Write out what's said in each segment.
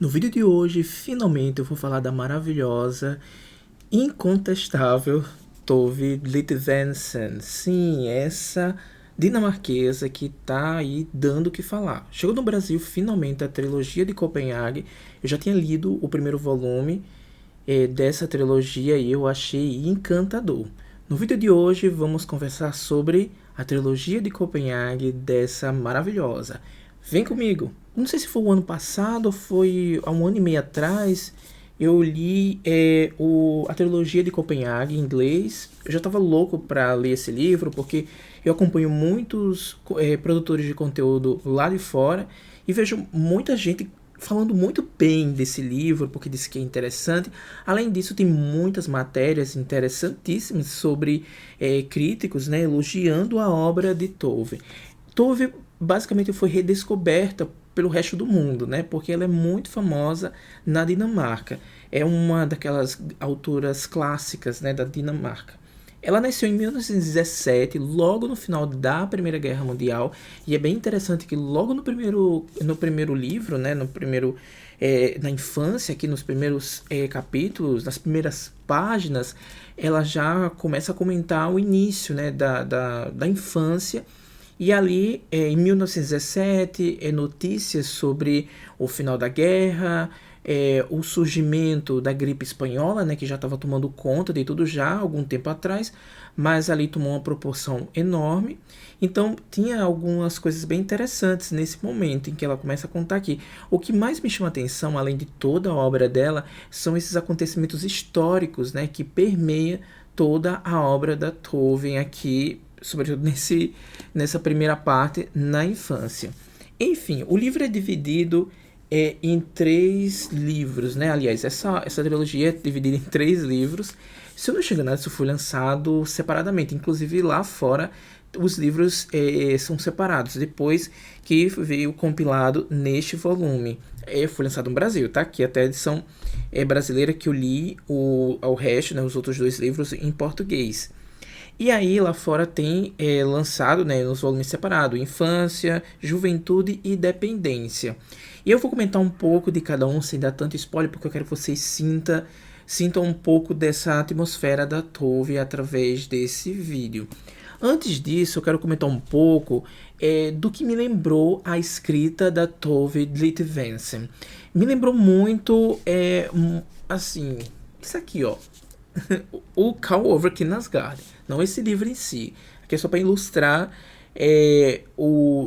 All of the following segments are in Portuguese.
No vídeo de hoje, finalmente eu vou falar da maravilhosa, incontestável Tove Litvensen. Sim, essa dinamarquesa que tá aí dando o que falar. Chegou no Brasil finalmente a trilogia de Copenhague. Eu já tinha lido o primeiro volume dessa trilogia e eu achei encantador. No vídeo de hoje vamos conversar sobre a trilogia de Copenhague dessa maravilhosa. Vem comigo! Não sei se foi o ano passado ou foi há um ano e meio atrás. Eu li a trilogia de Copenhague em inglês. Eu já estava louco para ler esse livro porque eu acompanho muitos produtores de conteúdo lá de fora e vejo muita gente falando muito bem desse livro, porque disse que é interessante. Além disso, tem muitas matérias interessantíssimas sobre críticos, né, elogiando a obra de Tove. Tove basicamente foi redescoberta pelo resto do mundo, né, porque ela é muito famosa na Dinamarca. É uma daquelas autoras clássicas, né, da Dinamarca. Ela nasceu em 1917, logo no final da Primeira Guerra Mundial, e é bem interessante que logo no primeiro livro, né, na infância, aqui nos primeiros capítulos, nas primeiras páginas, ela já começa a comentar o início, né, da infância. E ali, em 1917, notícias sobre o final da guerra, o surgimento da gripe espanhola, né, que já estava tomando conta de tudo já há algum tempo atrás, mas ali tomou uma proporção enorme. Então tinha algumas coisas bem interessantes nesse momento em que ela começa a contar aqui. O que mais me chama a atenção, além de toda a obra dela, são esses acontecimentos históricos, né, que permeia toda a obra da Tolkien aqui, sobretudo nessa primeira parte, na infância. Enfim, o livro é dividido em três livros, né? Aliás, essa trilogia é dividida em três livros. Se eu não estiver enganado, isso foi lançado separadamente. Inclusive, lá fora, os livros são separados. Depois que veio compilado neste volume. Foi lançado no Brasil, tá? Aqui até a edição brasileira que eu li ao resto, né? Os outros dois livros em português. E aí lá fora tem lançado, né, nos volumes separados, Infância, Juventude e Dependência. E eu vou comentar um pouco de cada um sem dar tanto spoiler, porque eu quero que vocês sintam um pouco dessa atmosfera da Tove através desse vídeo. Antes disso, eu quero comentar um pouco do que me lembrou a escrita da Tove Litvensen. Me lembrou muito, assim, isso aqui, ó. O Karl Ove Knausgaard, não esse livro em si. Aqui é só para ilustrar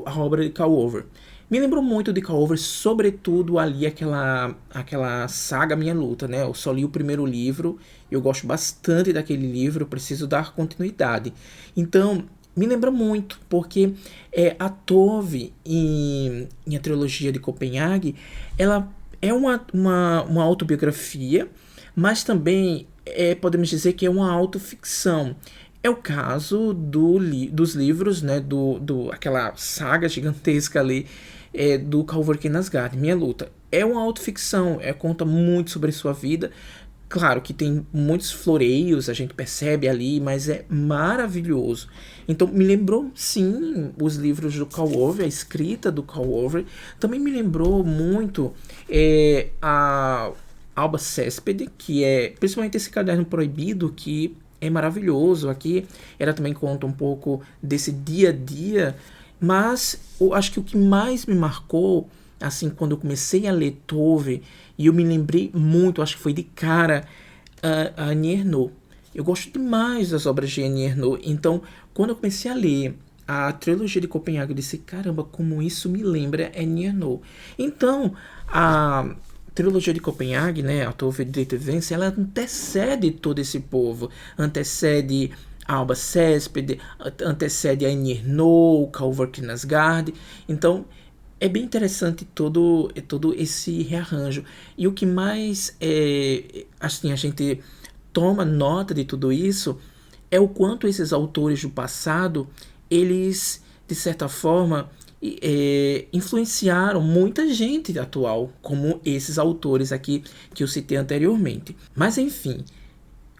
a obra de Karl Ove. Me lembrou muito de Karl Ove, sobretudo ali aquela saga Minha Luta, né? Eu só li o primeiro livro, eu gosto bastante daquele livro, preciso dar continuidade. Então, me lembra muito, porque a Tove, em A Trilogia de Copenhague, ela é uma autobiografia, mas também podemos dizer que é uma autoficção. É o caso dos livros, né, aquela saga gigantesca ali do Calvor Knausgaard, Minha Luta. É uma autoficção, conta muito sobre sua vida. Claro que tem muitos floreios, a gente percebe ali, mas é maravilhoso. Então me lembrou sim os livros do Karl Ove, a escrita do Karl Ove. Também me lembrou muito a Alba Cesspede, que é principalmente esse caderno proibido, que é maravilhoso. Aqui ela também conta um pouco desse dia a dia, mas eu acho que o que mais me marcou, assim, quando eu comecei a ler Tove, e eu me lembrei muito, acho que foi de cara, a Annie Ernaux. Eu gosto demais das obras de Annie Ernaux, então quando eu comecei a ler a trilogia de Copenhague, eu disse, caramba, como isso me lembra Annie Ernaux. Então, a trilogia de Copenhague, né, a Tove Litvensen, ela antecede todo esse povo, antecede a Alba Cesspede, antecede a Annie Ernaux, Calvor Knausgaard. Então é bem interessante todo esse rearranjo. E o que mais assim, a gente toma nota de tudo isso é o quanto esses autores do passado, eles, de certa forma, influenciaram muita gente atual, como esses autores aqui que eu citei anteriormente. Mas enfim,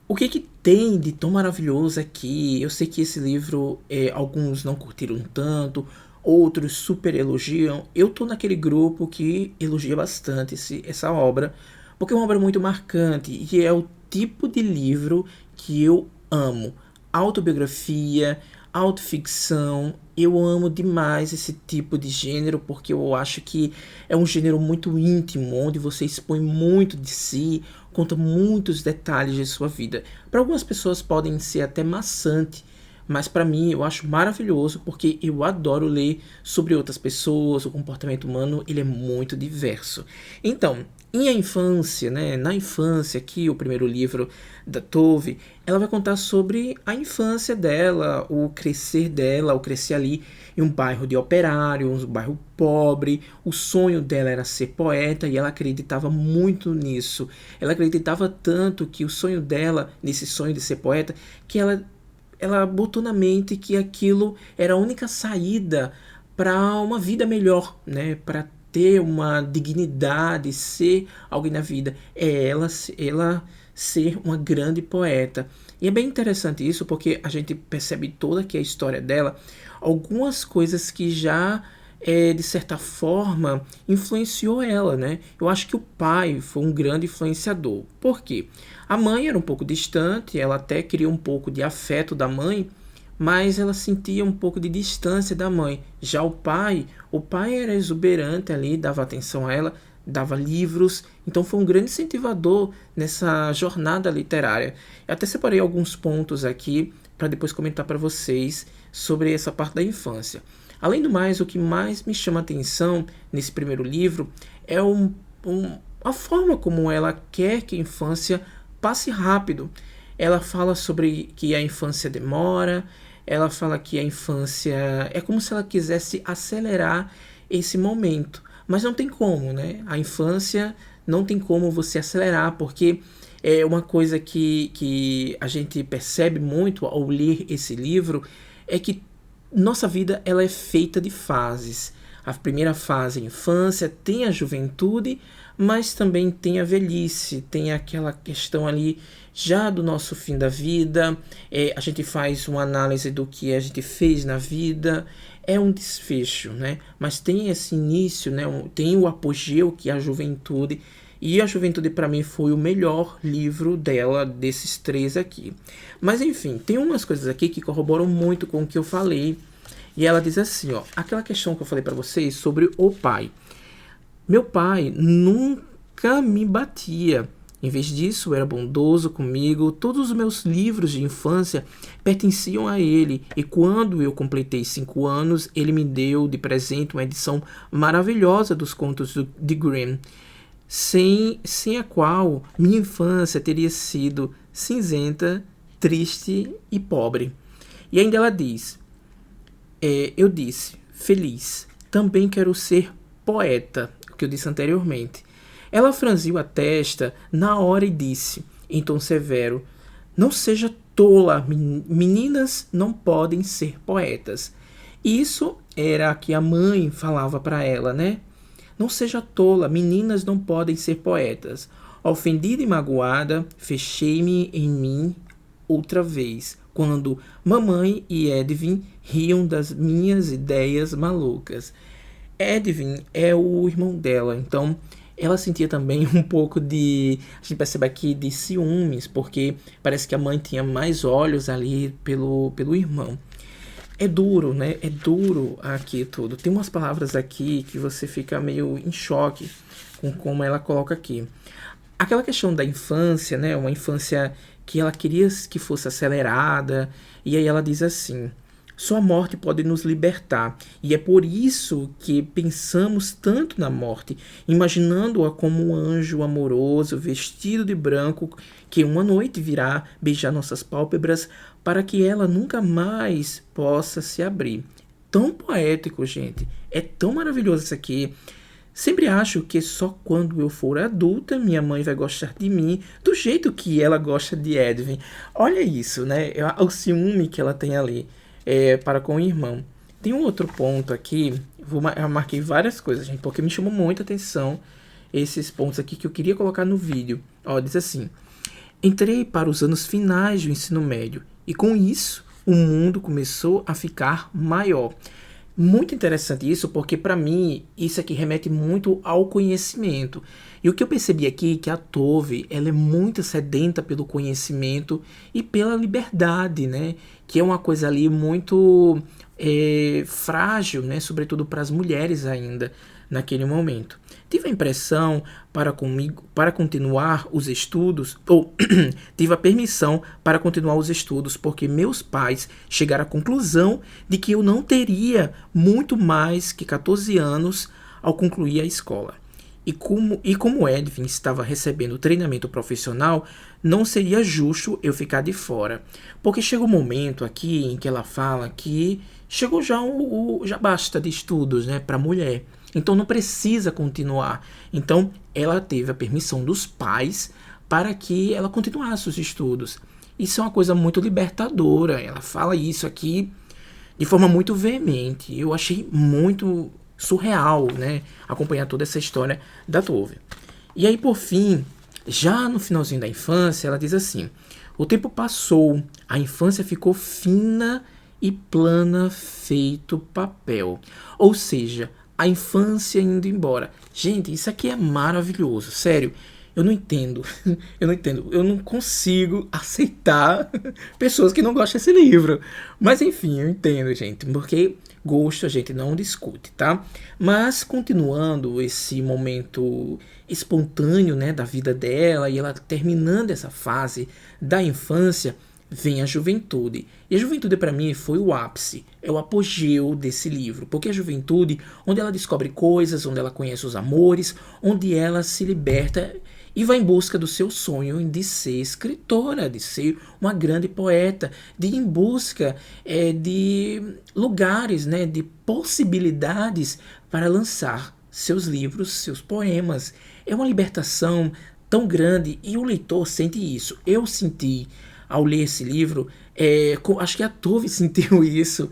o que tem de tão maravilhoso aqui? Eu sei que esse livro alguns não curtiram tanto, outros super elogiam. Eu tô naquele grupo que elogia bastante essa obra, porque é uma obra muito marcante e é o tipo de livro que eu amo. Autobiografia, autoficção, eu amo demais esse tipo de gênero porque eu acho que é um gênero muito íntimo, onde você expõe muito de si, conta muitos detalhes de sua vida. Para algumas pessoas podem ser até maçante, mas para mim eu acho maravilhoso porque eu adoro ler sobre outras pessoas, o comportamento humano, ele é muito diverso. Então, em A Infância, né, na infância, aqui o primeiro livro da Tove, ela vai contar sobre a infância dela, o crescer dela, o crescer ali em um bairro de operário, um bairro pobre. O sonho dela era ser poeta e ela acreditava muito nisso. Ela acreditava tanto que o sonho dela, nesse sonho de ser poeta, que ela botou na mente que aquilo era a única saída para uma vida melhor, né? Para ter uma dignidade, ser alguém na vida. É ela ser uma grande poeta. E é bem interessante isso, porque a gente percebe toda que a história dela, algumas coisas que já de certa forma influenciou ela, né? Eu acho que o pai foi um grande influenciador. Por quê? A mãe era um pouco distante, ela até queria um pouco de afeto da mãe, mas ela sentia um pouco de distância da mãe. Já o pai era exuberante ali, dava atenção a ela, dava livros, então foi um grande incentivador nessa jornada literária. Eu até separei alguns pontos aqui para depois comentar para vocês sobre essa parte da infância. Além do mais, o que mais me chama a atenção nesse primeiro livro é a forma como ela quer que a infância passe rápido. Ela fala sobre que a infância demora, ela fala que a infância é como se ela quisesse acelerar esse momento. Mas não tem como, né? A infância não tem como você acelerar, porque é uma coisa que a gente percebe muito ao ler esse livro, é que nossa vida ela é feita de fases. A primeira fase é a infância, tem a juventude, mas também tem a velhice, tem aquela questão ali já do nosso fim da vida. A gente faz uma análise do que a gente fez na vida, é um desfecho, né? Mas tem esse início, né? Tem o apogeu que é a juventude, e a juventude para mim foi o melhor livro dela, desses três aqui. Mas enfim, tem umas coisas aqui que corroboram muito com o que eu falei. E ela diz assim, ó, aquela questão que eu falei para vocês sobre o pai. Meu pai nunca me batia. Em vez disso, era bondoso comigo. Todos os meus livros de infância pertenciam a ele. E quando eu completei 5 anos, ele me deu de presente uma edição maravilhosa dos contos de Grimm, sem a qual minha infância teria sido cinzenta, triste e pobre. E ainda ela diz, eu disse, feliz, também quero ser poeta, o que eu disse anteriormente. Ela franziu a testa na hora e disse, em tom severo, não seja tola, meninas não podem ser poetas. Isso era o que a mãe falava para ela, né? Não seja tola, meninas não podem ser poetas. Ofendida e magoada, fechei-me em mim outra vez, quando mamãe e Edwin riam das minhas ideias malucas. Edwin é o irmão dela, então ela sentia também um pouco de, a gente percebe aqui, de ciúmes, porque parece que a mãe tinha mais olhos ali pelo irmão. É duro, né? É duro aqui tudo. Tem umas palavras aqui que você fica meio em choque com como ela coloca aqui. Aquela questão da infância, né? Uma infância que ela queria que fosse acelerada. E aí ela diz assim, só a morte pode nos libertar. E é por isso que pensamos tanto na morte, imaginando-a como um anjo amoroso, vestido de branco, que uma noite virá beijar nossas pálpebras para que ela nunca mais possa se abrir. Tão poético, gente. É tão maravilhoso isso aqui. Sempre acho que só quando eu for adulta minha mãe vai gostar de mim do jeito que ela gosta de Edwin. Olha isso, né? O ciúme que ela tem ali para com o irmão. Tem um outro ponto aqui. Eu marquei várias coisas, gente, porque me chamou muita atenção esses pontos aqui que eu queria colocar no vídeo. Ó, diz assim: entrei para os anos finais do ensino médio e com isso o mundo começou a ficar maior. Muito interessante isso, porque para mim isso aqui remete muito ao conhecimento. E o que eu percebi aqui é que a Tove, ela é muito sedenta pelo conhecimento e pela liberdade, né? Que é uma coisa ali muito frágil, né? Sobretudo para as mulheres ainda naquele momento. Tive a impressão para continuar os estudos, ou tive a permissão para continuar os estudos, porque meus pais chegaram à conclusão de que eu não teria muito mais que 14 anos ao concluir a escola. E como Edwin estava recebendo treinamento profissional, não seria justo eu ficar de fora. Porque chega um momento aqui em que ela fala que chegou já já basta de estudos, né, para mulher. Então não precisa continuar. Então ela teve a permissão dos pais para que ela continuasse os estudos. Isso é uma coisa muito libertadora. Ela fala isso aqui de forma muito veemente. Eu achei muito surreal, né, acompanhar toda essa história da Tove. E aí, por fim, já no finalzinho da infância, ela diz assim: o tempo passou, a infância ficou fina e plana, feito papel. Ou seja, a infância indo embora. Gente, isso aqui é maravilhoso, sério. Eu não entendo, eu não consigo aceitar pessoas que não gostam desse livro. Mas enfim, eu entendo, gente, porque gosto a gente não discute, tá? Mas continuando esse momento espontâneo, né, da vida dela, e ela terminando essa fase da infância, vem a juventude. E a juventude para mim foi o ápice, é o apogeu desse livro, porque a juventude, onde ela descobre coisas, onde ela conhece os amores, onde ela se liberta e vai em busca do seu sonho de ser escritora, de ser uma grande poeta, de ir em busca de lugares, né, de possibilidades para lançar seus livros, seus poemas. É uma libertação tão grande e o leitor sente isso. Eu senti ao ler esse livro, acho que a Tove sentiu isso,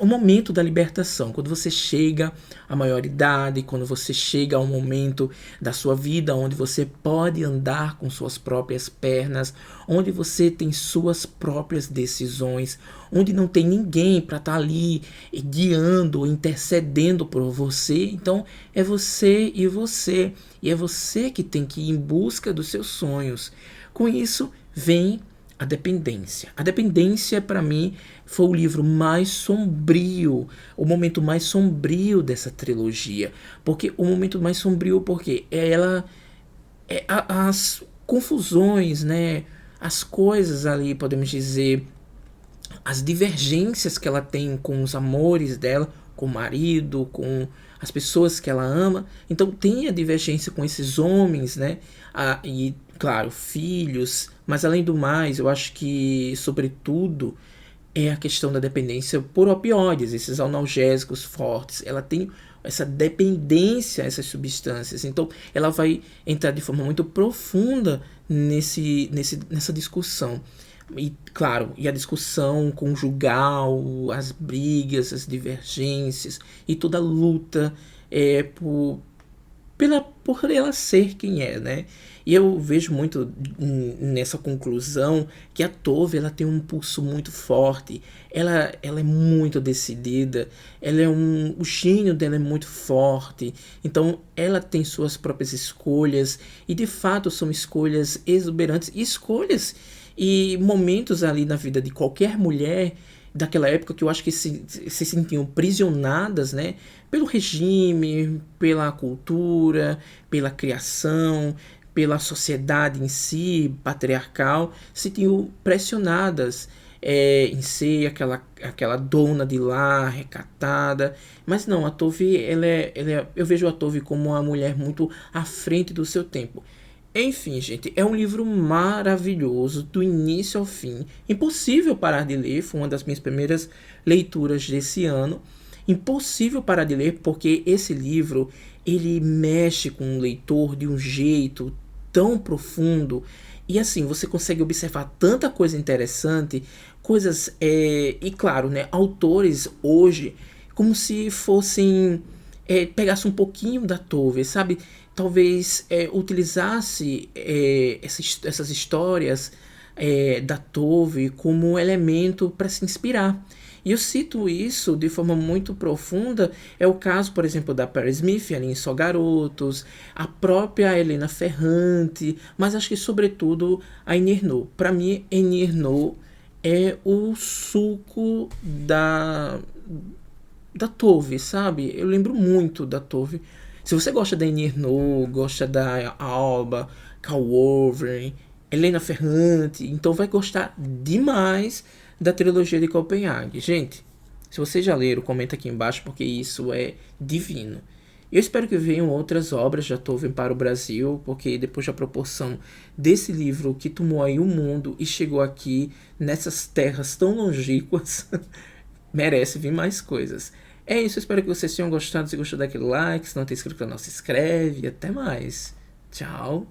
o momento da libertação, quando você chega à maioridade, quando você chega ao momento da sua vida onde você pode andar com suas próprias pernas, onde você tem suas próprias decisões, onde não tem ninguém para estar ali guiando, intercedendo por você. Então é você, e é você que tem que ir em busca dos seus sonhos. Com isso vem a dependência. A dependência, para mim, foi o livro mais sombrio, o momento mais sombrio dessa trilogia. Porque o momento mais sombrio, porque as confusões, né? As coisas ali, podemos dizer, as divergências que ela tem com os amores dela, com o marido, com as pessoas que ela ama. Então tem a divergência com esses homens, né? E, claro, filhos. Mas além do mais, eu acho que, sobretudo, é a questão da dependência por opioides, esses analgésicos fortes. Ela tem essa dependência a essas substâncias. Então ela vai entrar de forma muito profunda nessa discussão. E claro, e a discussão conjugal, as brigas, as divergências e toda a luta por ela ser quem é, né? E eu vejo muito nessa conclusão que a Tove, ela tem um pulso muito forte, ela é muito decidida, o gênio dela é muito forte, então ela tem suas próprias escolhas, e de fato são escolhas exuberantes, escolhas e momentos ali na vida de qualquer mulher daquela época que eu acho que se sentiam prisionadas, né, pelo regime, pela cultura, pela criação, pela sociedade em si, patriarcal, se sentiam pressionadas em ser aquela dona de lar, recatada. Mas não, a Tove, eu vejo a Tove como uma mulher muito à frente do seu tempo. Enfim, gente, é um livro maravilhoso, do início ao fim. Impossível parar de ler, foi uma das minhas primeiras leituras desse ano. Impossível parar de ler, porque esse livro, ele mexe com o leitor de um jeito tão profundo. E assim, você consegue observar tanta coisa interessante, coisas, e claro, né, autores hoje, como se fossem, pegasse um pouquinho da Tove, sabe? Talvez utilizasse essas histórias da Tove como elemento para se inspirar. E eu cito isso de forma muito profunda, é o caso, por exemplo, da Perry Smith, ali em Só Garotos, a própria Helena Ferrante, mas acho que, sobretudo, a Enir No. Para mim, Enir No é o suco da Tove, sabe? Eu lembro muito da Tove. Se você gosta da Enir No, gosta da Alba, Cal Wolverine, Helena Ferrante, então vai gostar demais da trilogia de Copenhague. Gente, se vocês já leram, comenta aqui embaixo porque isso é divino. Eu espero que venham outras obras de Tolkien para o Brasil, porque depois da proporção desse livro que tomou aí o mundo e chegou aqui nessas terras tão longínquas, merece vir mais coisas. É isso, espero que vocês tenham gostado. Se gostou, dá aquele like. Se não tem inscrito no canal, se inscreve. E até mais. Tchau.